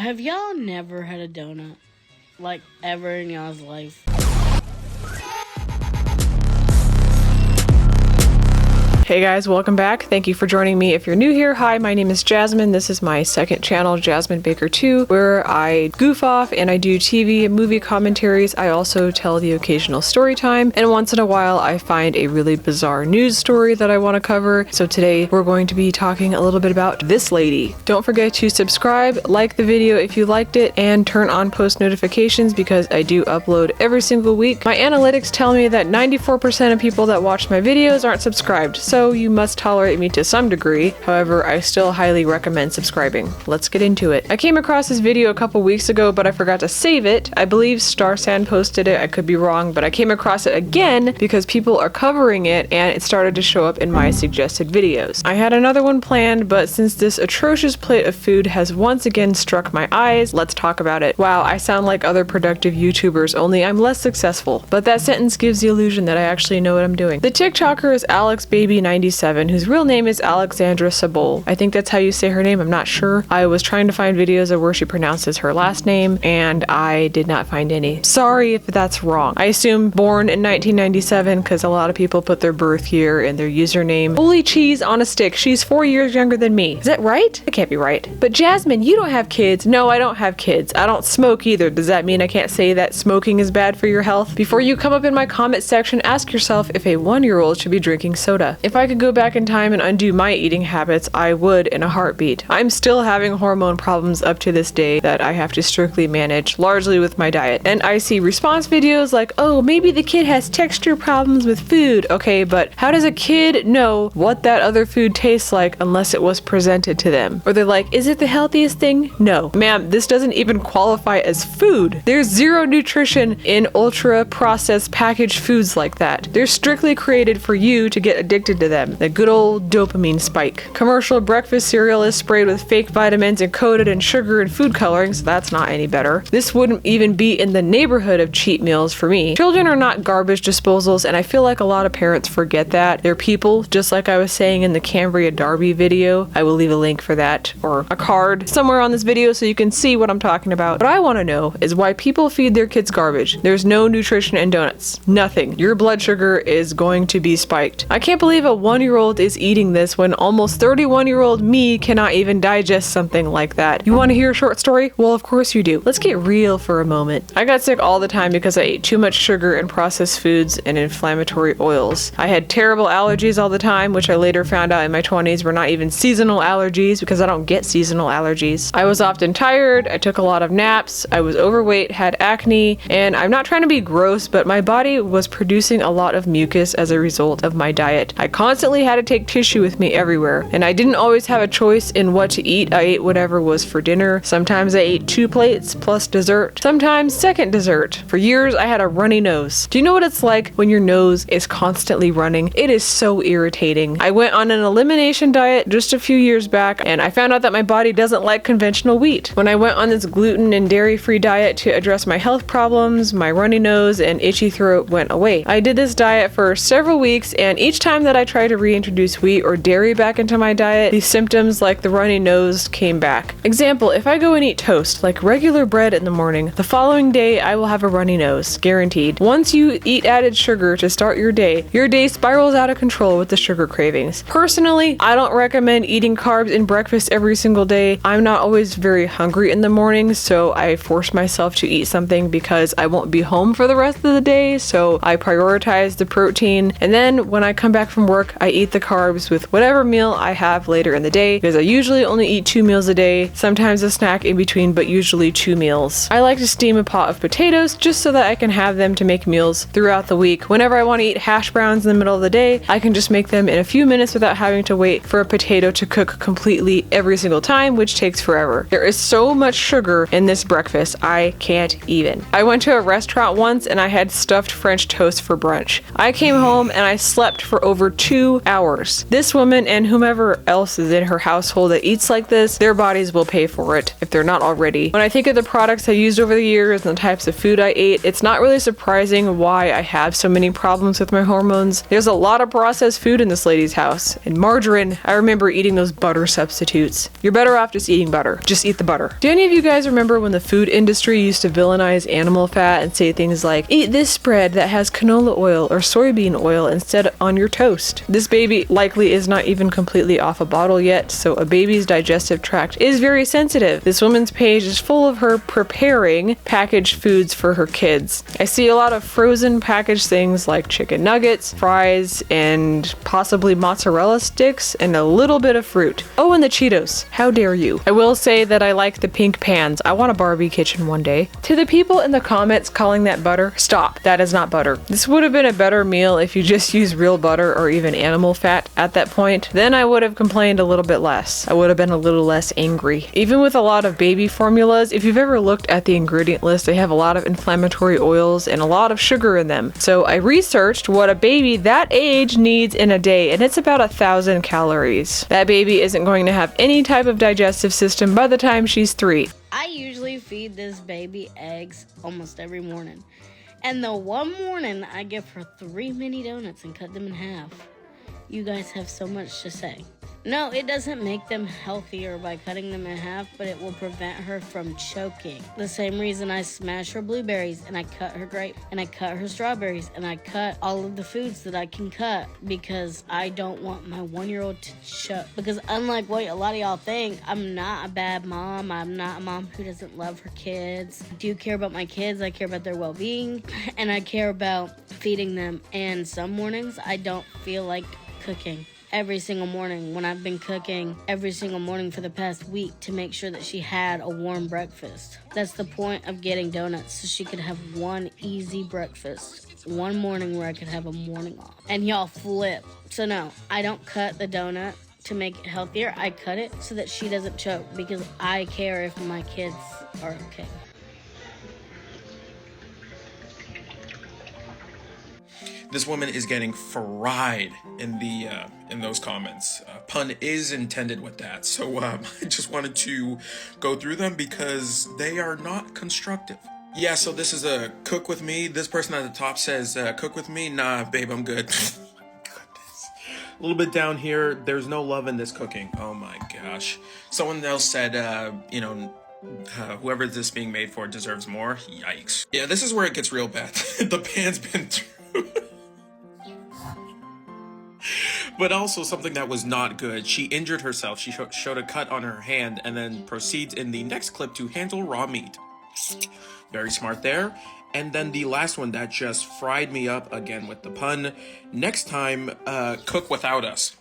Have y'all never had a donut? Like, ever in y'all's life? Hey guys, welcome back. Thank you for joining me. If you're new here, hi, my name is Jasmine. This is my second channel, Jasmine Baker 2, where I goof off and I do TV and movie commentaries. I also tell the occasional story time, and once in a while I find a really bizarre news story that I want to cover. So today we're going to be talking a little bit about this lady. Don't forget to subscribe, like the video if you liked it, and turn on post notifications because I do upload every single week. My analytics tell me that 94% of people that watch my videos aren't subscribed, so you must tolerate me to some degree. However, I still highly recommend subscribing. Let's get into it. I came across this video a couple weeks ago, but I forgot to save it. I believe Starsan posted it. I could be wrong, but I came across it again because people are covering it and it started to show up in my suggested videos. I had another one planned, but since this atrocious plate of food has once again struck my eyes, let's talk about it. Wow, I sound like other productive YouTubers, only I'm less successful. But that sentence gives the illusion that I actually know what I'm doing. The TikToker is AlexBaby97, whose real name is Alexandra Sabol. I think that's how you say her name, I'm not sure. I was trying to find videos of where she pronounces her last name, and I did not find any. Sorry if that's wrong. I assume born in 1997, because a lot of people put their birth year in their username. Holy cheese on a stick, she's 4 years younger than me. Is that right? It can't be right. But Jasmine, you don't have kids. No, I don't have kids. I don't smoke either. Does that mean I can't say that smoking is bad for your health? Before you come up in my comment section, ask yourself if a 1-year-old should be drinking soda. If I could go back in time and undo my eating habits, I would in a heartbeat. I'm still having hormone problems up to this day that I have to strictly manage, largely with my diet. And I see response videos like, oh, maybe the kid has texture problems with food. Okay, but how does a kid know what that other food tastes like unless it was presented to them? Or they're like, is it the healthiest thing? No. Ma'am, this doesn't even qualify as food. There's zero nutrition in ultra processed packaged foods like that. They're strictly created for you to get addicted to them. The good old dopamine spike. Commercial breakfast cereal is sprayed with fake vitamins and coated in sugar and food coloring, so that's not any better. This wouldn't even be in the neighborhood of cheat meals for me. Children are not garbage disposals, and I feel like a lot of parents forget that. They're people, just like I was saying in the Cambria Darby video. I will leave a link for that, or a card somewhere on this video so you can see what I'm talking about. What I want to know is why people feed their kids garbage. There's no nutrition in donuts. Nothing. Your blood sugar is going to be spiked. I can't believe a 1-year-old is eating this when almost 31-year-old me cannot even digest something like that. You want to hear a short story? Well, of course you do. Let's get real for a moment. I got sick all the time because I ate too much sugar and processed foods and inflammatory oils. I had terrible allergies all the time, which I later found out in my 20s were not even seasonal allergies because I don't get seasonal allergies. I was often tired, I took a lot of naps, I was overweight, had acne, and I'm not trying to be gross, but my body was producing a lot of mucus as a result of my diet. I constantly had to take tissue with me everywhere, and I didn't always have a choice in what to eat. I ate whatever was for dinner. Sometimes I ate 2 plates plus dessert, sometimes second dessert. For years I had a runny nose. Do you know what it's like when your nose is constantly running? It is so irritating. I went on an elimination diet just a few years back, and I found out that my body doesn't like conventional wheat. When I went on this gluten and dairy-free diet to address my health problems, my runny nose and itchy throat went away. I did this diet for several weeks, and each time that I tried to reintroduce wheat or dairy back into my diet, these symptoms like the runny nose came back. Example, if I go and eat toast, like regular bread in the morning, the following day I will have a runny nose, guaranteed. Once you eat added sugar to start your day spirals out of control with the sugar cravings. Personally, I don't recommend eating carbs in breakfast every single day. I'm not always very hungry in the morning, so I force myself to eat something because I won't be home for the rest of the day, so I prioritize the protein, and then when I come back from work, I eat the carbs with whatever meal I have later in the day, because I usually only eat 2 meals a day, sometimes a snack in between, but usually 2 meals. I like to steam a pot of potatoes just so that I can have them to make meals throughout the week. Whenever I want to eat hash browns in the middle of the day, I can just make them in a few minutes without having to wait for a potato to cook completely every single time, which takes forever. There is so much sugar in this breakfast, I can't even. I went to a restaurant once and I had stuffed French toast for brunch. I came home and I slept for over 2 hours. This woman and whomever else is in her household that eats like this, their bodies will pay for it if they're not already. When I think of the products I used over the years and the types of food I ate, it's not really surprising why I have so many problems with my hormones. There's a lot of processed food in this lady's house. And margarine, I remember eating those butter substitutes. You're better off just eating butter. Just eat the butter. Do any of you guys remember when the food industry used to villainize animal fat and say things like, eat this spread that has canola oil or soybean oil instead on your toast? This baby likely is not even completely off a bottle yet, so a baby's digestive tract is very sensitive. This woman's page is full of her preparing packaged foods for her kids. I see a lot of frozen packaged things like chicken nuggets, fries, and possibly mozzarella sticks, and a little bit of fruit. Oh, and the Cheetos. How dare you? I will say that I like the pink pans. I want a Barbie kitchen one day. To the people in the comments calling that butter, stop. That is not butter. This would have been a better meal if you just used real butter or even animal fat at that point. Then I would have complained a little bit less. I would have been a little less angry. Even with a lot of baby formulas, if you've ever looked at the ingredient list, they have a lot of inflammatory oils and a lot of sugar in them. So I researched what a baby that age needs in a day, and it's about 1,000 calories. That baby isn't going to have any type of digestive system by the time she's 3. I usually feed this baby eggs almost every morning. And the one morning I give her 3 mini donuts and cut them in half. You guys have so much to say. No, it doesn't make them healthier by cutting them in half, but it will prevent her from choking. The same reason I smash her blueberries and I cut her grape and I cut her strawberries and I cut all of the foods that I can cut because I don't want my 1-year-old to choke. Because unlike what a lot of y'all think, I'm not a bad mom. I'm not a mom who doesn't love her kids. I do care about my kids. I care about their well-being and I care about feeding them. And some mornings I don't feel like cooking. Every single morning when I've been cooking every single morning for the past week to make sure that she had a warm breakfast. That's the point of getting donuts, so she could have one easy breakfast. One morning where I could have a morning off. And y'all flip. So no, I don't cut the donut to make it healthier. I cut it so that she doesn't choke because I care if my kids are okay. This woman is getting fried in those comments. Pun is intended with that. So I just wanted to go through them because they are not constructive. Yeah, so this is a cook with me. This person at the top says, cook with me. Nah, babe, I'm good. Goodness. A little bit down here, there's no love in this cooking. Oh my gosh. Someone else said, whoever this is being made for deserves more. Yikes. Yeah, this is where it gets real bad. The pan's been through. But also something that was not good. She injured herself. She showed a cut on her hand and then proceeds in the next clip to handle raw meat. Very smart there. And then the last one that just fried me up again with the pun. Next time, cook without us.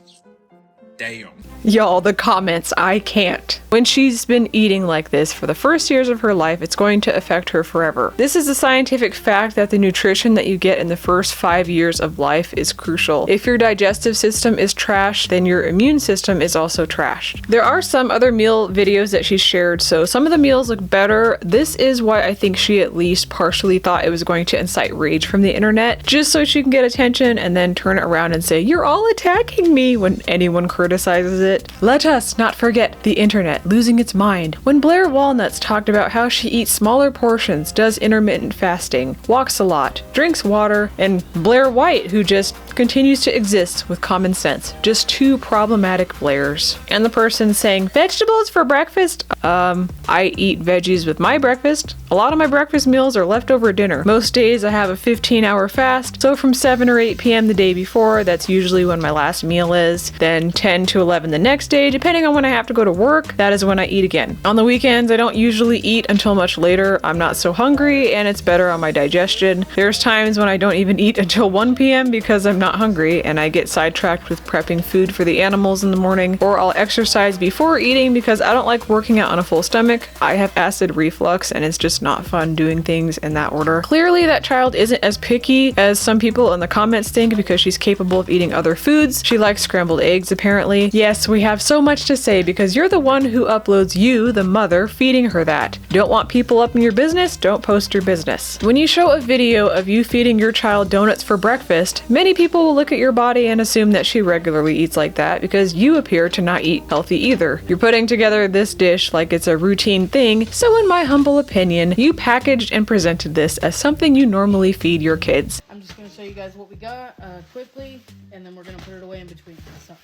Damn. Y'all, the comments, I can't. When she's been eating like this for the first years of her life, it's going to affect her forever. This is a scientific fact that the nutrition that you get in the first 5 years of life is crucial. If your digestive system is trashed, then your immune system is also trashed. There are some other meal videos that she shared, so some of the meals look better. This is why I think she at least partially thought it was going to incite rage from the internet, just so she can get attention and then turn it around and say, "You're all attacking me," when anyone criticizes it. Let us not forget the internet losing its mind when Blair Walnuts talked about how she eats smaller portions, does intermittent fasting, walks a lot, drinks water, and Blair White, who just continues to exist with common sense. Just 2 problematic Blairs. And the person saying, vegetables for breakfast? I eat veggies with my breakfast. A lot of my breakfast meals are leftover dinner. Most days I have a 15-hour fast, so from 7 or 8 p.m. the day before, that's usually when my last meal is, then 10 to 11 the next day, depending on when I have to go to work, that is when I eat again. On the weekends, I don't usually eat until much later. I'm not so hungry, and it's better on my digestion. There's times when I don't even eat until 1 p.m. because I'm not hungry, and I get sidetracked with prepping food for the animals in the morning, or I'll exercise before eating because I don't like working out on a full stomach. I have acid reflux, and it's just not fun doing things in that order. Clearly, that child isn't as picky as some people in the comments think because she's capable of eating other foods. She likes scrambled eggs, apparently. apparently. Yes, we have so much to say because you're the one who uploads you, the mother, feeding her that. Don't want people up in your business? Don't post your business. When you show a video of you feeding your child donuts for breakfast, many people will look at your body and assume that she regularly eats like that because you appear to not eat healthy either. You're putting together this dish like it's a routine thing, so in my humble opinion, you packaged and presented this as something you normally feed your kids. I'm just going to show you guys what we got quickly, and then we're going to put it away in between. So,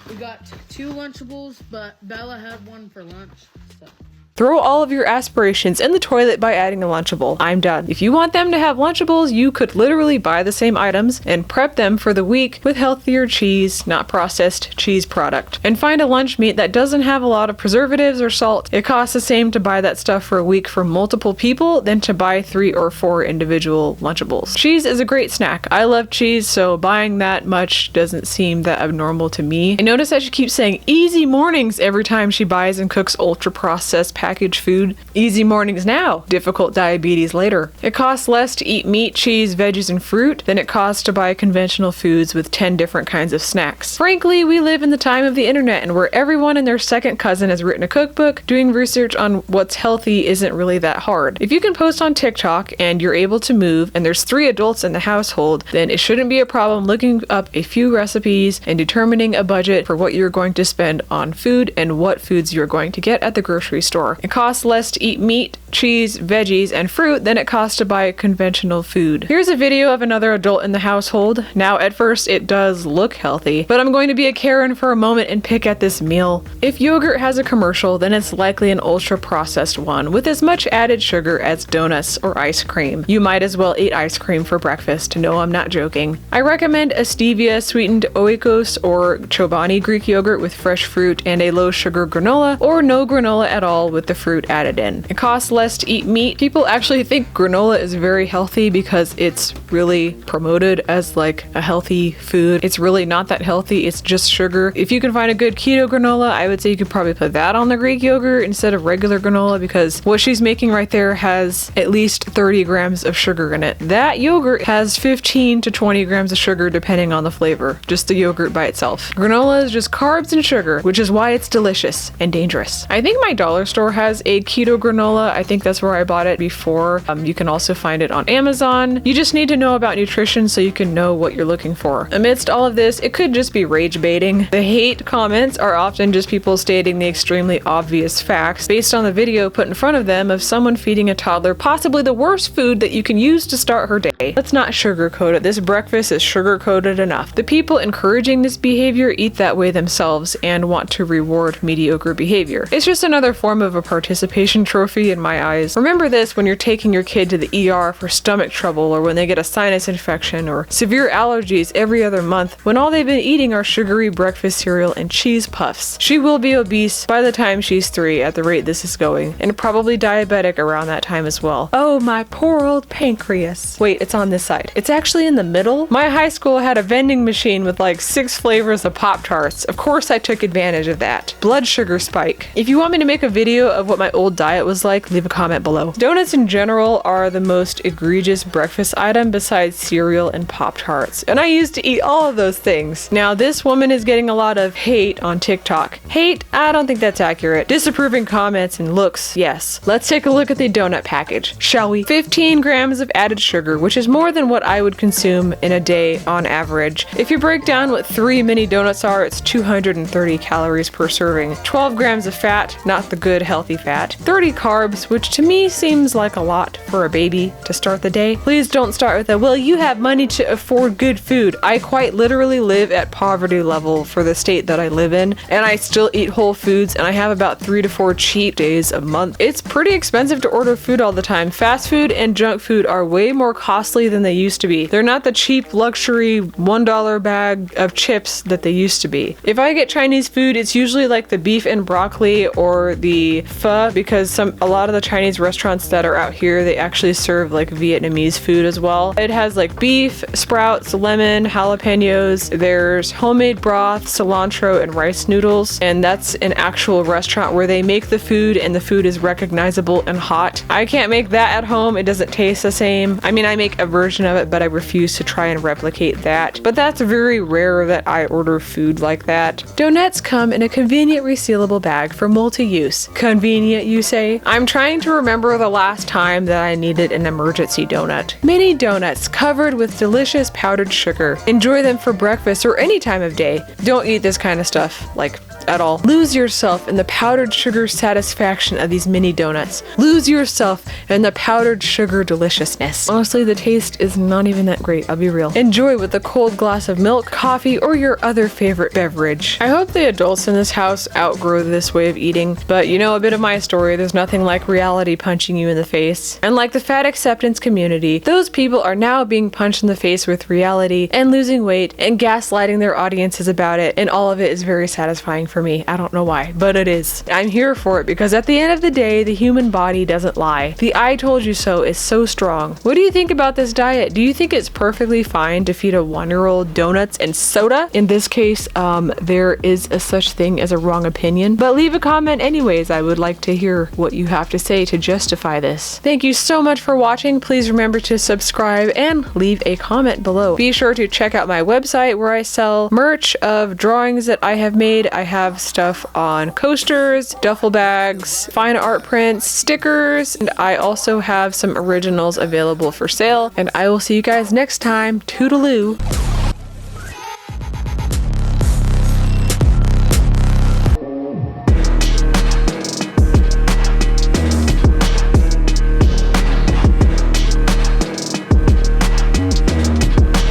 we got 2 Lunchables, but Bella had one for lunch, so. Throw all of your aspirations in the toilet by adding a Lunchable. I'm done. If you want them to have Lunchables, you could literally buy the same items and prep them for the week with healthier cheese, not processed cheese product. And find a lunch meat that doesn't have a lot of preservatives or salt. It costs the same to buy that stuff for a week for multiple people than to buy 3 or 4 individual Lunchables. Cheese is a great snack. I love cheese, so buying that much doesn't seem that abnormal to me. I notice that she keeps saying easy mornings every time she buys and cooks ultra processed packaged food. Easy mornings now, difficult diabetes later. It costs less to eat meat, cheese, veggies, and fruit than it costs to buy conventional foods with 10 different kinds of snacks. Frankly, we live in the time of the internet and where everyone and their second cousin has written a cookbook. Doing research on what's healthy isn't really that hard. If you can post on TikTok and you're able to move and there's 3 adults in the household, then it shouldn't be a problem looking up a few recipes and determining a budget for what you're going to spend on food and what foods you're going to get at the grocery store. It costs less to eat meat, cheese, veggies, and fruit than it costs to buy conventional food. Here's a video of another adult in the household. Now, at first, it does look healthy, but I'm going to be a Karen for a moment and pick at this meal. If yogurt has a commercial, then it's likely an ultra-processed one with as much added sugar as donuts or ice cream. You might as well eat ice cream for breakfast. No, I'm not joking. I recommend a stevia-sweetened Oikos or Chobani Greek yogurt with fresh fruit and a low-sugar granola, or no granola at all with the fruit added in. It costs less to eat meat. People actually think granola is very healthy because it's really promoted as like a healthy food. It's really not that healthy. It's just sugar. If you can find a good keto granola, I would say you could probably put that on the Greek yogurt instead of regular granola because what she's making right there has at least 30 grams of sugar in it. That yogurt has 15 to 20 grams of sugar depending on the flavor, just the yogurt by itself. Granola is just carbs and sugar, which is why it's delicious and dangerous. I think my dollar store has a keto granola. I think that's where I bought it before. You can also find it on Amazon. You just need to know about nutrition so you can know what you're looking for. Amidst all of this, it could just be rage baiting. The hate comments are often just people stating the extremely obvious facts based on the video put in front of them of someone feeding a toddler possibly the worst food that you can use to start her day. Let's not sugarcoat it. This breakfast is sugar-coated enough. The people encouraging this behavior eat that way themselves and want to reward mediocre behavior. It's just another form of a participation trophy in my eyes. Remember this when you're taking your kid to the ER for stomach trouble or when they get a sinus infection or severe allergies every other month when all they've been eating are sugary breakfast cereal and cheese puffs. She will be obese by the time she's 3 at the rate this is going, and probably diabetic around that time as well. Oh, my poor old pancreas. Wait, it's on this side. It's actually in the middle. My high school had a vending machine with like 6 flavors of Pop-Tarts. Of course I took advantage of that. Blood sugar spike. If you want me to make a video of what my old diet was like, leave a comment below. Donuts in general are the most egregious breakfast item besides cereal and Pop-Tarts, and I used to eat all of those things. Now this woman is getting a lot of hate on TikTok. Hate? I don't think that's accurate. Disapproving comments and looks, yes. Let's take a look at the donut package, shall we? 15 grams of added sugar, which is more than what I would consume in a day on average. If you break down what 3 mini donuts are, it's 230 calories per serving. 12 grams of fat, not the good healthy fat. 30 carbs, which to me seems like a lot for a baby to start the day. Please don't start with a, well, you have money to afford good food. I quite literally live at poverty level for the state that I live in, and I still eat whole foods, and I have about 3 to 4 cheat days a month. It's pretty expensive to order food all the time. Fast food and junk food are way more costly than they used to be. They're not the cheap luxury $1 bag of chips that they used to be. If I get Chinese food, it's usually like the beef and broccoli or the pho, because a lot of the Chinese restaurants that are out here, they actually serve like Vietnamese food as well. It has like beef, sprouts, lemon, jalapenos. There's homemade broth, cilantro, and rice noodles. And that's an actual restaurant where they make the food and the food is recognizable and hot. I can't make that at home. It doesn't taste the same. I mean, I make a version of it, but I refuse to try and replicate that. But that's very rare that I order food like that. Donuts come in a convenient resealable bag for multi-use. Convenient, you say? I'm trying to remember the last time that I needed an emergency donut. Mini donuts covered with delicious powdered sugar. Enjoy them for breakfast or any time of day. Don't eat this kind of stuff, like, at all. Lose yourself in the powdered sugar satisfaction of these mini donuts. Lose yourself in the powdered sugar deliciousness. Honestly, the taste is not even that great, I'll be real. Enjoy with a cold glass of milk, coffee, or your other favorite beverage. I hope the adults in this house outgrow this way of eating, but you know a bit of my story, there's nothing like reality punching you in the face. And like the fat acceptance community, those people are now being punched in the face with reality and losing weight and gaslighting their audiences about it, and all of it is very satisfying for me. I don't know why, but it is. I'm here for it because at the end of the day, the human body doesn't lie. The I told you so is so strong. What do you think about this diet? Do you think it's perfectly fine to feed a 1-year-old donuts and soda? In this case, there is a such thing as a wrong opinion, but leave a comment anyways. I would like to hear what you have to say to justify this. Thank you so much for watching. Please remember to subscribe and leave a comment below. Be sure to check out my website where I sell merch of drawings that I have made. I have stuff on coasters, duffel bags, fine art prints, stickers, and I also have some originals available for sale. And I will see you guys next time. Toodaloo!